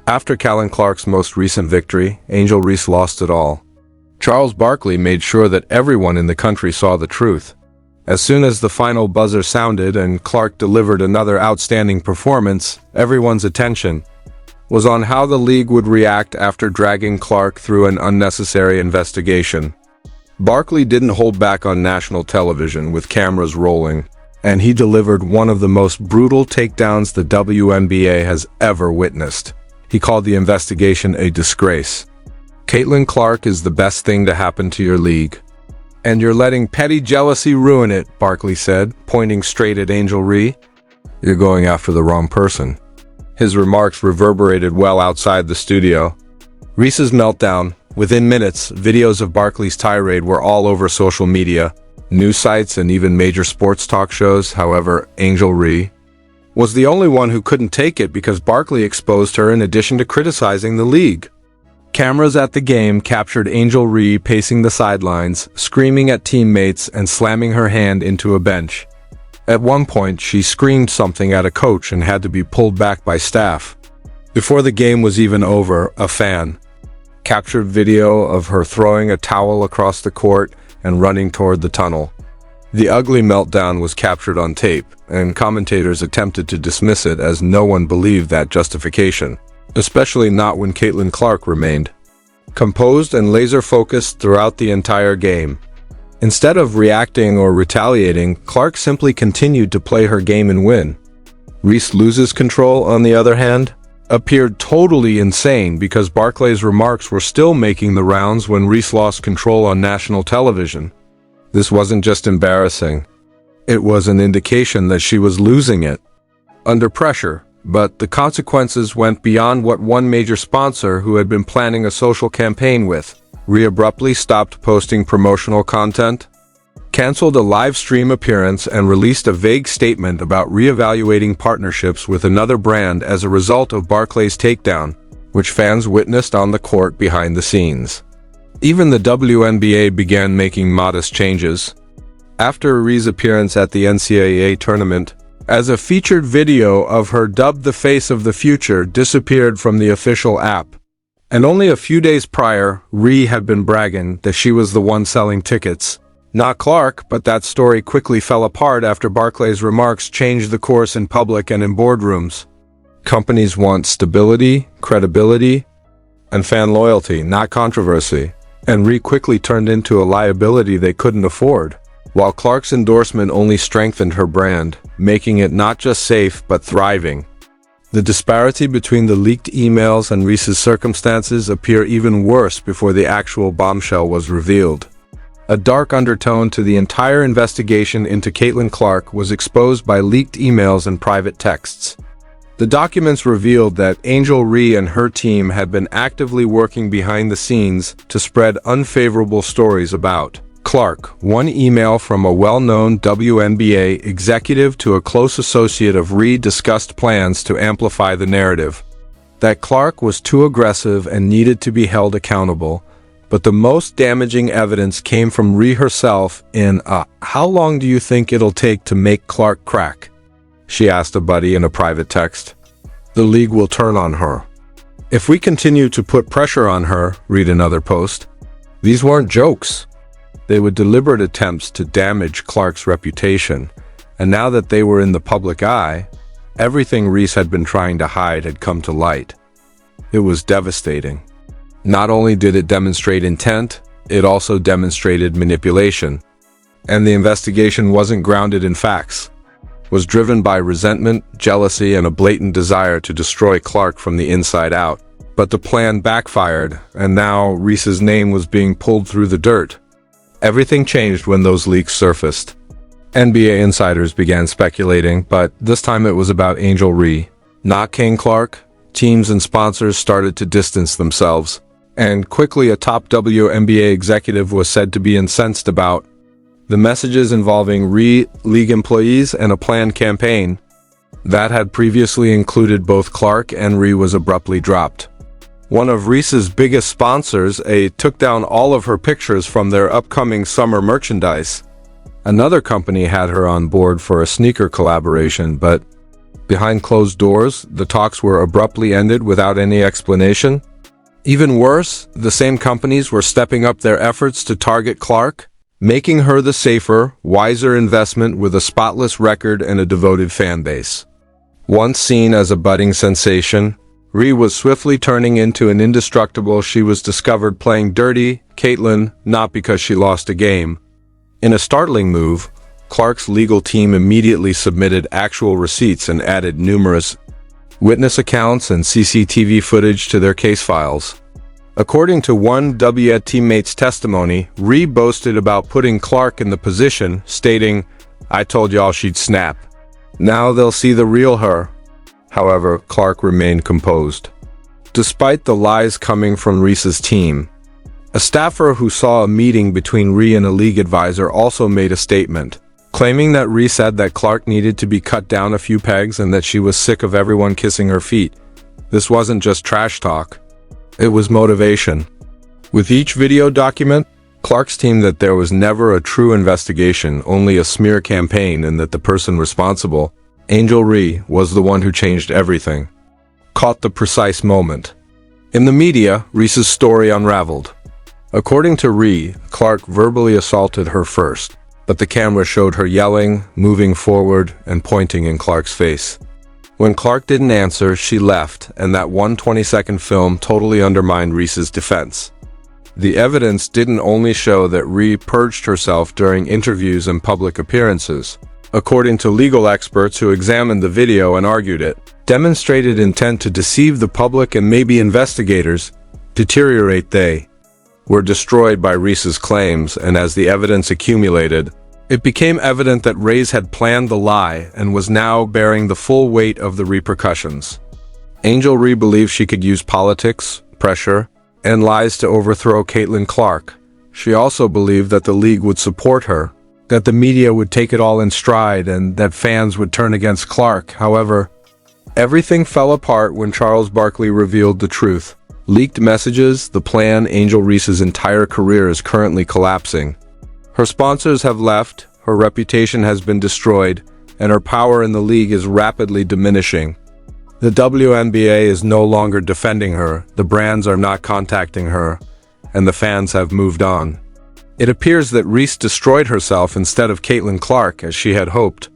After Caitlin Clark's most recent victory, Angel Reese lost it all. Charles Barkley made sure that everyone in the country saw the truth. As soon as the final buzzer sounded and Clark delivered another outstanding performance, everyone's attention was on how the league would react after dragging Clark through an unnecessary investigation. Barkley didn't hold back on national television with cameras rolling, and he delivered one of the most brutal takedowns the WNBA has ever witnessed. He called the investigation a disgrace. Caitlin Clark is the best thing to happen to your league. And you're letting petty jealousy ruin it, Barkley said, pointing straight at Angel Reese. You're going after the wrong person. His remarks reverberated well outside the studio. Reese's meltdown. Within minutes, videos of Barkley's tirade were all over social media, news sites, and even major sports talk shows. However, Angel Reese was the only one who couldn't take it because Barkley exposed her in addition to criticizing the league. Cameras at the game captured Angel Reese pacing the sidelines, screaming at teammates and slamming her hand into a bench. At one point, she screamed something at a coach and had to be pulled back by staff. Before the game was even over, a fan captured video of her throwing a towel across the court and running toward the tunnel. The ugly meltdown was captured on tape, and commentators attempted to dismiss it as no one believed that justification, especially not when Caitlin Clark remained composed and laser-focused throughout the entire game. Instead of reacting or retaliating, Clark simply continued to play her game and win. Reese loses control, on the other hand, appeared totally insane because Barkley's remarks were still making the rounds when Reese lost control on national television. This wasn't just embarrassing. It was an indication that she was losing it. Under pressure, but the consequences went beyond what one major sponsor who had been planning a social campaign with. Reese abruptly stopped posting promotional content, canceled a live stream appearance, and released a vague statement about reevaluating partnerships with another brand as a result of Barkley's takedown, which fans witnessed on the court behind the scenes. Even the WNBA began making modest changes. After Reese's appearance at the NCAA tournament, as a featured video of her dubbed the face of the future disappeared from the official app. And only a few days prior, Reese had been bragging that she was the one selling tickets. Not Clark, but that story quickly fell apart after Barkley's remarks changed the course in public and in boardrooms. Companies want stability, credibility, and fan loyalty, not controversy. And Reese quickly turned into a liability they couldn't afford, while Clark's endorsement only strengthened her brand, making it not just safe but thriving. The disparity between the leaked emails and Reese's circumstances appear even worse before the actual bombshell was revealed. A dark undertone to the entire investigation into Caitlin Clark was exposed by leaked emails and private texts. The documents revealed that Angel Reese and her team had been actively working behind the scenes to spread unfavorable stories about Clark. One email from a well-known WNBA executive to a close associate of Reese discussed plans to amplify the narrative that Clark was too aggressive and needed to be held accountable. But the most damaging evidence came from Reese herself in a "How long do you think it'll take to make Clark crack?" she asked a buddy in a private text. The league will turn on her if we continue to put pressure on her, read another post. These weren't jokes. They were deliberate attempts to damage Clark's reputation, and now that they were in the public eye, everything Reese had been trying to hide had come to light. It was devastating. Not only did it demonstrate intent, it also demonstrated manipulation. And the investigation wasn't grounded in facts. It was driven by resentment, jealousy, and a blatant desire to destroy Clark from the inside out. But the plan backfired, and now Reese's name was being pulled through the dirt. Everything changed when those leaks surfaced. NBA insiders began speculating, but this time it was about Angel Reese, not Caitlin Clark. Teams and sponsors started to distance themselves, and quickly a top WNBA executive was said to be incensed about the messages involving Reese, league employees, and a planned campaign that had previously included both Clark and Reese was abruptly dropped. One of Reese's biggest sponsors took down all of her pictures from their upcoming summer merchandise. Another company had her on board for a sneaker collaboration, but Behind closed doors, the talks were abruptly ended without any explanation. Even worse, the same companies were stepping up their efforts to target Clark, making her the safer, wiser investment with a spotless record and a devoted fan base. Once seen as a budding sensation, Reese was swiftly turning into an indestructible. She was discovered playing dirty, Caitlyn, not because she lost a game. In a startling move, Clark's legal team immediately submitted actual receipts and added numerous witness accounts and CCTV footage to their case files. According to one WNBA teammate's testimony, Reese boasted about putting Clark in the position, stating, "I told y'all she'd snap. Now they'll see the real her." However, Clark remained composed. Despite the lies coming from Reese's team, a staffer who saw a meeting between Reese and a league advisor also made a statement, claiming that Reese said that Clark needed to be cut down a few pegs and that she was sick of everyone kissing her feet. This wasn't just trash talk. It was motivation. With each video document, Clark's team that there was never a true investigation, only a smear campaign, and that the person responsible, Angel Reese, was the one who changed everything. Caught the precise moment. In the media, Reese's story unraveled. According to Reese, Clark verbally assaulted her first, but the camera showed her yelling, moving forward, and pointing in Clark's face. When Clark didn't answer, she left, and that 1 20-second film totally undermined Reese's defense. The evidence didn't only show that Reese purged herself during interviews and public appearances. According to legal experts who examined the video and argued it, demonstrated intent to deceive the public and maybe investigators, deteriorate. They were destroyed by Reese's claims, and as the evidence accumulated, it became evident that Reese had planned the lie and was now bearing the full weight of the repercussions. Angel Reese believed she could use politics, pressure, and lies to overthrow Caitlyn Clark. She also believed that the league would support her, that the media would take it all in stride, and that fans would turn against Clark. However, everything fell apart when Charles Barkley revealed the truth. Leaked messages, the plan. Angel Reese's entire career is currently collapsing. Her sponsors have left, her reputation has been destroyed, and her power in the league is rapidly diminishing. The WNBA is no longer defending her, the brands are not contacting her, and the fans have moved on. It appears that Reese destroyed herself instead of Caitlyn Clark as she had hoped.